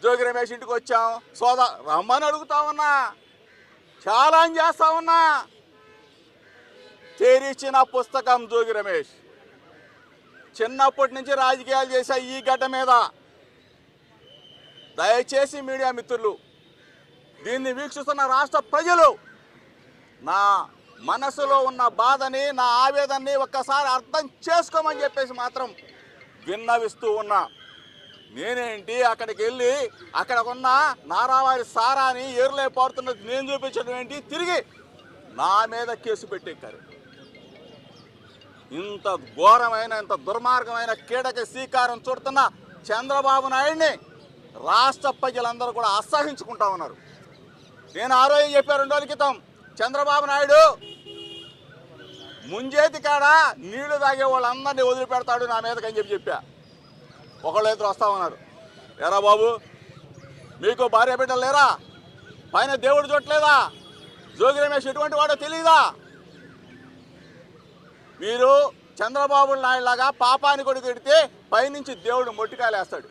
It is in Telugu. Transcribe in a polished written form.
జోగి రమేష్ ఇంటికి వచ్చాం, రమ్మని అడుగుతా ఉన్నా, ఛాలెంజ్ చేస్తా ఉన్నా. తెరిచిన పుస్తకం జోగి రమేష్. చిన్నప్పటి నుంచి రాజకీయాలు చేశా ఈ గడ్డ మీద. దయచేసి మీడియా మిత్రులు, దీన్ని వీక్షిస్తున్న రాష్ట్ర ప్రజలు నా మనసులో ఉన్న బాధని, నా ఆవేదనని ఒక్కసారి అర్థం చేసుకోమని చెప్పేసి మాత్రం విన్నవిస్తూ ఉన్నా. నేనేంటి అక్కడికి వెళ్ళి అక్కడ ఉన్న నారావారి సారాని ఏరులే పారుతున్నది నేను చూపించడం ఏంటి, తిరిగి నా మీద కేసు పెట్టెక్కారు. ఇంత ఘోరమైన, ఇంత దుర్మార్గమైన కీడక శ్రీకారం చుడుతున్న చంద్రబాబు నాయుడిని రాష్ట్ర ప్రజలందరూ కూడా అసహించుకుంటా ఉన్నారు. నేను ఆ రోజు చెప్పాను 2 రోజుల క్రితం, చంద్రబాబు నాయుడు ముంజేతి కాడ నీళ్లు తాగే వాళ్ళందరినీ వదిలిపెడతాడు నా మీదకని చెప్పా. ఒకళ్ళు ఇద్దరు వస్తా ఉన్నారు, ఎరా బాబు మీకు భార్య బిడ్డలు లేరా, పైన దేవుడు చూడలేదా, జోగి రమేష్ ఎటువంటి వాడో తెలియదా, మీరు చంద్రబాబు నాయుడు లాగా పాపాన్ని కొడుకు పెడితే పైనుంచి దేవుడు మొట్టికాయలేస్తాడు.